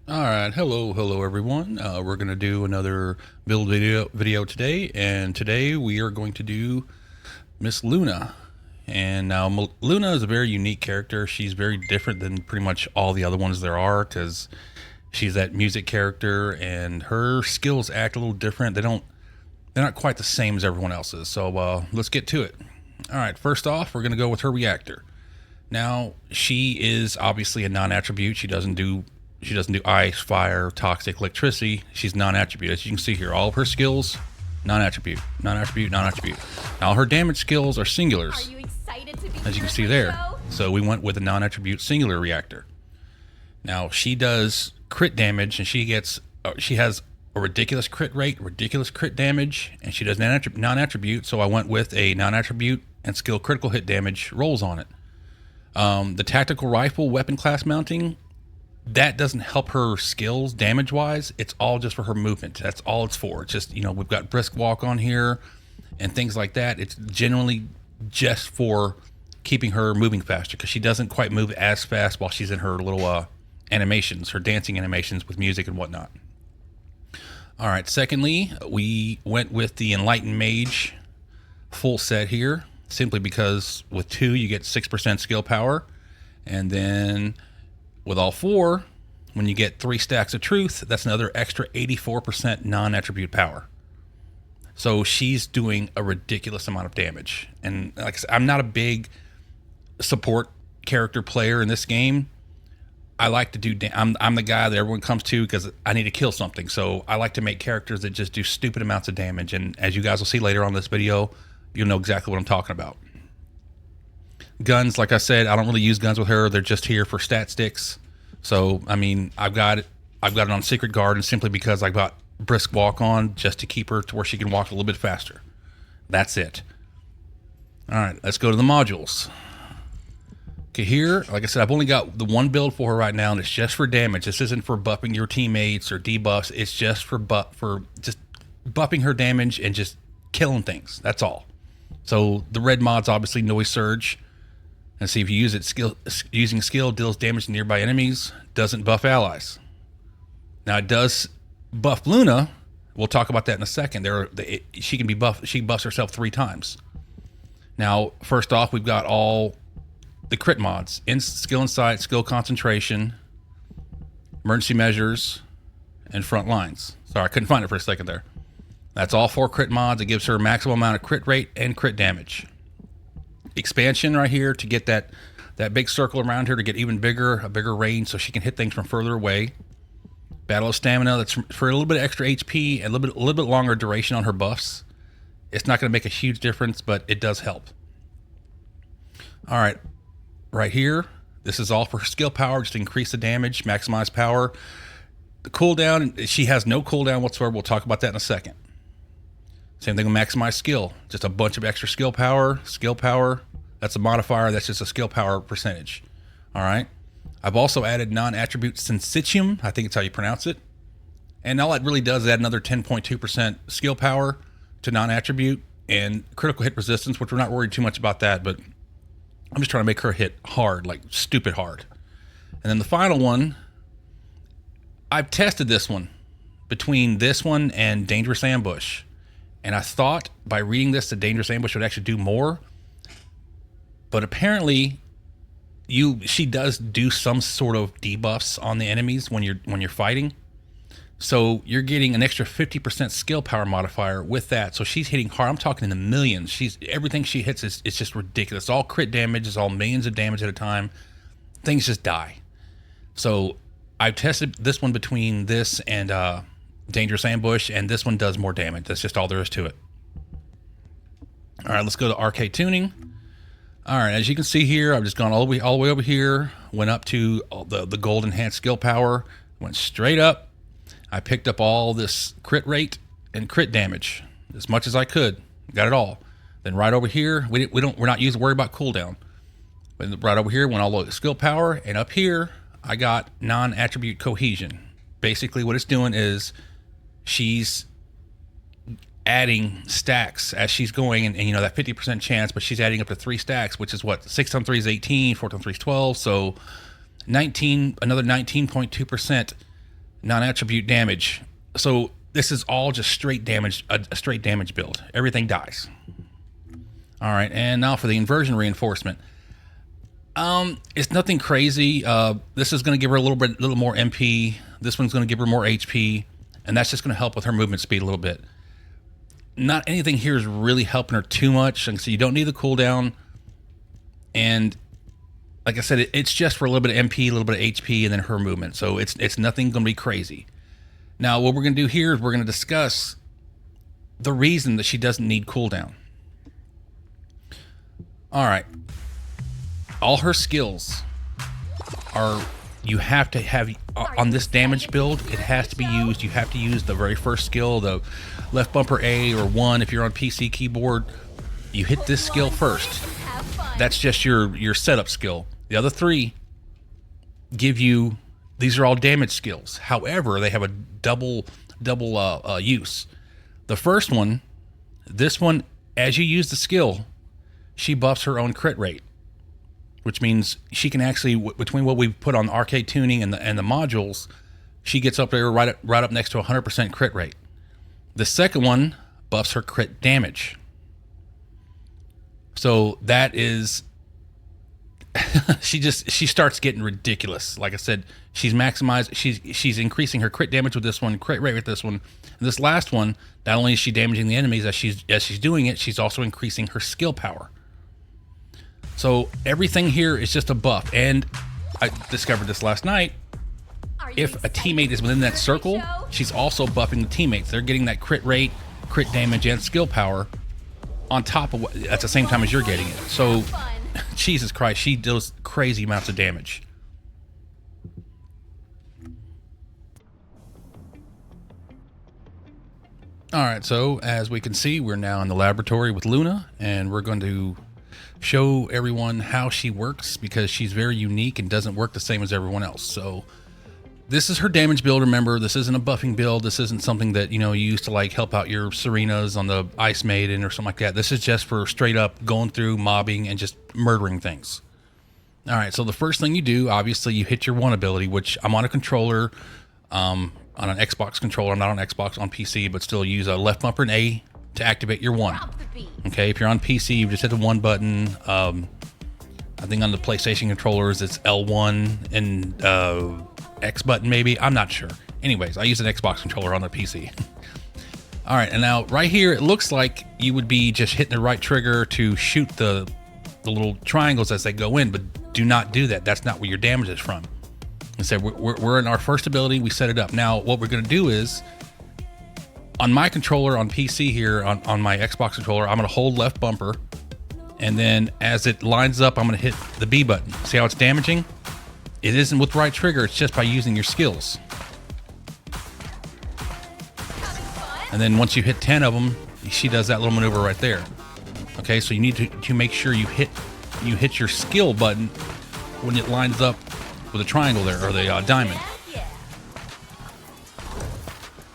All right, hello everyone. We're gonna do another build video today, and today we are going to do Miss Luna. And now Luna is a very unique character. She's very different than pretty much all the other ones there are because she's that music character, and her skills act a little different. They're not quite the same as everyone else's. So let's get to it. All right, first off, we're gonna go with her reactor. Now, she is obviously a non-attribute. She doesn't do ice, fire, toxic, electricity. She's non-attribute. As you can see here, all of her skills, non-attribute, non-attribute, non-attribute. Now, all her damage skills are singulars, Are you excited to be as you can here see at my there. show? So we went with a non-attribute singular reactor. Now, she does crit damage, and she has a ridiculous crit rate, ridiculous crit damage, and she does non-attribute. So I went with a non-attribute and skill critical hit damage rolls on it. The tactical rifle weapon class mounting, that doesn't help her skills damage wise. It's all just for her movement. That's all it's for. It's just, we've got brisk walk on here and things like that. It's generally just for keeping her moving faster because she doesn't quite move as fast while she's in her little animations, her dancing animations with music and whatnot. All right. Secondly, we went with the Enlightened Mage full set here, simply because with 2 you get 6% skill power, and then with all 4, when you get 3 stacks of truth, that's another extra 84% non-attribute power. So she's doing a ridiculous amount of damage. And like I said, I'm not a big support character player in this game. I like to do, I'm the guy that everyone comes to because I need to kill something. So I like to make characters that just do stupid amounts of damage. And as you guys will see later on this video, you'll know exactly what I'm talking about. Guns, like I said, I don't really use guns with her. They're just here for stat sticks. So, I mean, I've got it on Secret Guard, and simply because I've got brisk walk on just to keep her to where she can walk a little bit faster. That's it. All right, let's go to the modules. Okay, here, like I said, I've only got the one build for her right now, and it's just for damage. This isn't for buffing your teammates or debuffs. It's just for just buffing her damage and just killing things. That's all. So the red mod's obviously Noise Surge. And see, if you use it, using skill deals damage to nearby enemies, doesn't buff allies. Now it does buff Luna. We'll talk about that in a second. She can be buffed. She buffs herself 3 times. Now, first off, we've got all the crit mods: skill insight, skill concentration, emergency measures, and front lines. Sorry, I couldn't find it for a second there. That's all 4 crit mods. It gives her a maximum amount of crit rate and crit damage. Expansion right here to get that big circle around her to get even bigger, a bigger range so she can hit things from further away. Battle of Stamina, that's for a little bit of extra HP and a little bit longer duration on her buffs. It's not going to make a huge difference, but it does help. All right, right here, this is all for her skill power, just to increase the damage, maximize power. The cooldown, she has no cooldown whatsoever. We'll talk about that in a second. Same thing with maximize skill. Just a bunch of extra skill power. Skill power, that's a modifier. That's just a skill power percentage. All right. I've also added non-attribute sensitium. I think it's how you pronounce it. And all it really does is add another 10.2% skill power to non-attribute and critical hit resistance, which we're not worried too much about that, but I'm just trying to make her hit hard, like stupid hard. And then the final one, I've tested this one between this one and Dangerous Ambush. And I thought by reading this, the Dangerous Ambush would actually do more. But apparently, she does do some sort of debuffs on the enemies when you're fighting. So you're getting an extra 50% skill power modifier with that. So she's hitting hard. I'm talking in the millions. Everything she hits is just ridiculous. It's all crit damage. It's all millions of damage at a time. Things just die. So I've tested this one between this and Dangerous Ambush, and this one does more damage. That's just all there is to it. All right, let's go to arcade tuning. All right, as you can see here, I've just gone all the way over here, went up to the gold enhanced skill power, went straight up. I picked up all this crit rate and crit damage as much as I could. Got it all. Then right over here, we're not worried about cooldown. But right over here, went all the skill power, and up here, I got non-attribute cohesion. Basically, what it's doing is she's adding stacks as she's going, and that 50% chance, but she's adding up to 3 stacks, which is what 6 times 3 is 18, 4 times 3 is 12, so another 19.2% Non-attribute damage. So this is all just straight damage, a straight damage build. Everything dies. All right, and now for the inversion reinforcement. It's nothing crazy. This is going to give her a little more MP. This one's going to give her more HP, and that's just going to help with her movement speed a little bit. Not anything here is really helping her too much, and so you don't need the cooldown. And like I said, it's just for a little bit of MP, a little bit of HP, and then her movement. So it's nothing going to be crazy. Now, what we're going to do here is we're going to discuss the reason that she doesn't need cooldown. All right. All her skills are, you have to have, on this damage build, it has to be used. You have to use the very first skill, the left bumper A or 1 if you're on PC keyboard. You hit this skill first. That's just your setup skill. The other 3 give you, these are all damage skills. However, they have a double use. The first one, this one, as you use the skill, she buffs her own crit rate, which means she can actually, between what we put on the arcade tuning and the modules, she gets up there right up next to 100% crit rate. The second one buffs her crit damage. So that is, she starts getting ridiculous. Like I said, she's maximized, she's increasing her crit damage with this one, crit rate with this one. And this last one, not only is she damaging the enemies as she's doing it, she's also increasing her skill power. So everything here is just a buff. And I discovered this last night. If a teammate is within that circle, she's also buffing the teammates. They're getting that crit rate, crit damage, and skill power on top of what, at the same time as you're getting it. So, Jesus Christ, she does crazy amounts of damage. All right, so as we can see, we're now in the laboratory with Luna, and we're going to show everyone how she works because she's very unique and doesn't work the same as everyone else. So this is her damage build. Remember, this isn't a buffing build. This isn't something that, you know, you used to like help out your Serenas on the Ice Maiden or something like that. This is just for straight up going through, mobbing, and just murdering things. All right, so the first thing you do, obviously, you hit your 1 ability, which I'm on a controller, on an Xbox controller. I'm not on Xbox, on PC, but still use a left bumper and A to activate your 1. Okay, if you're on PC, you just hit the 1 button. I think on the PlayStation controllers, it's L1 and X button maybe. I'm not sure. Anyways, I use an Xbox controller on the PC. All right, and now right here, it looks like you would be just hitting the right trigger to shoot the little triangles as they go in, but do not do that. That's not where your damage is from. Instead, we're in our first ability. We set it up. Now, what we're going to do is, on my controller on PC here, on my Xbox controller, I'm going to hold left bumper, and then as it lines up, I'm going to hit the B button. See how it's damaging? It isn't with the right trigger, it's just by using your skills. And then once you hit 10 of them, she does that little maneuver right there. Okay, so you need to make sure you hit your skill button when it lines up with a triangle there, or the diamond.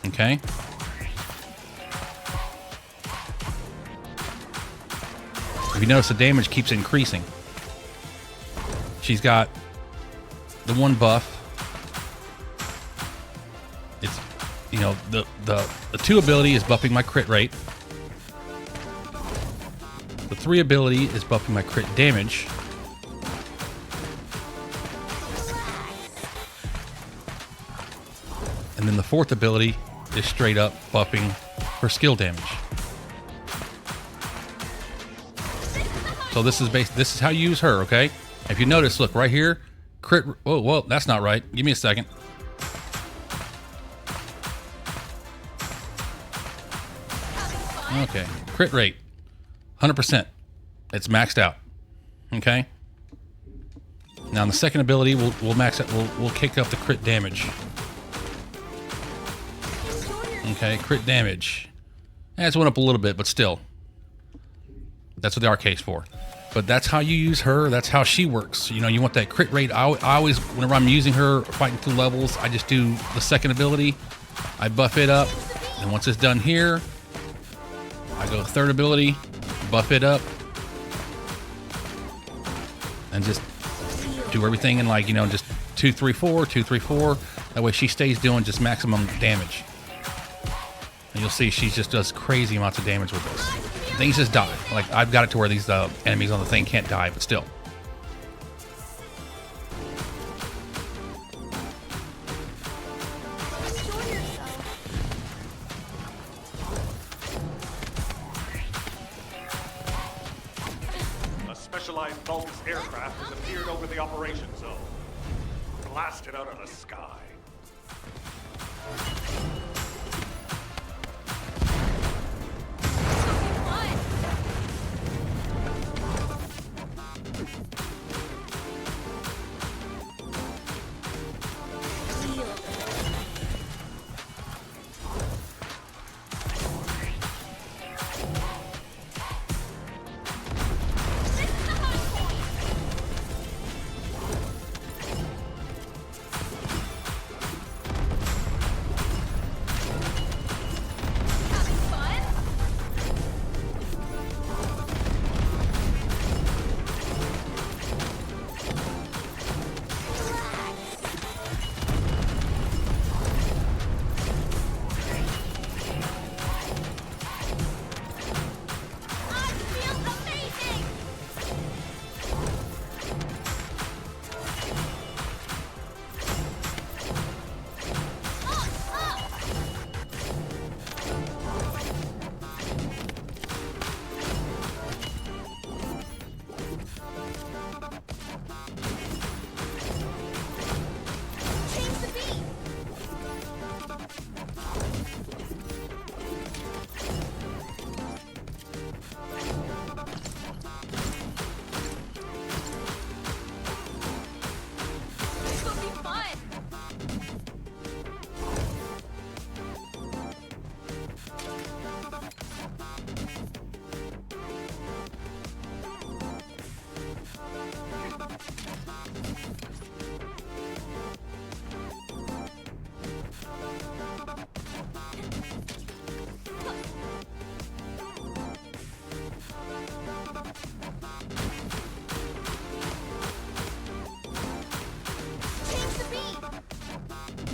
Okay. If you notice, the damage keeps increasing. She's got the 1 buff. It's, you know, the 2 ability is buffing my crit rate. The 3 ability is buffing my crit damage. And then the 4th ability is straight up buffing her skill damage. So this is how you use her, okay? If you notice, look right here, crit. Whoa, that's not right. Give me a second. Okay, crit rate, 100%. It's maxed out. Okay. Now in the second ability, we'll max it. We'll kick up the crit damage. Okay, crit damage. It's went up a little bit, but still. That's what the arcade's for. But that's how you use her. That's how she works. You know, you want that crit rate. I always, whenever I'm using her, fighting through levels, I just do the second ability. I buff it up. And once it's done here, I go third ability, buff it up. And just do everything in, like, you know, just 2, 3, 4, 2, 3, 4. That way she stays doing just maximum damage. And you'll see she just does crazy amounts of damage with this. Things just die. Like, I've got it to where these enemies on the thing can't die, but still. A specialized Vulgus aircraft has appeared over the operation zone. Blasted out of the sky.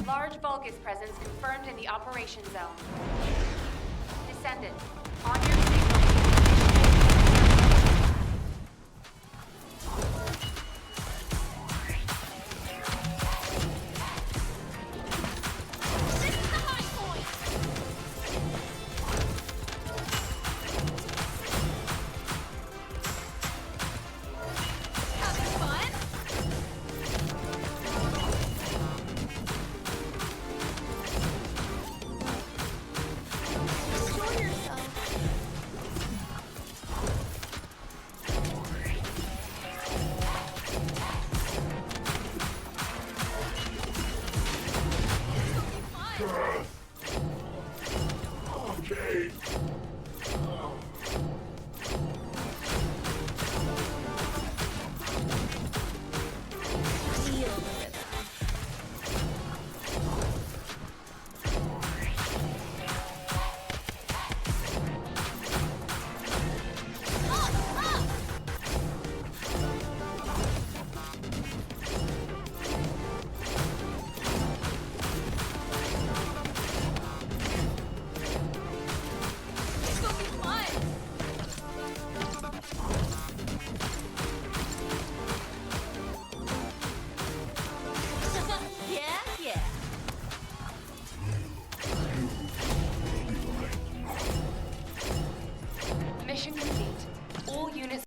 Large Vulgus presence confirmed in the operation zone. Descendant, on your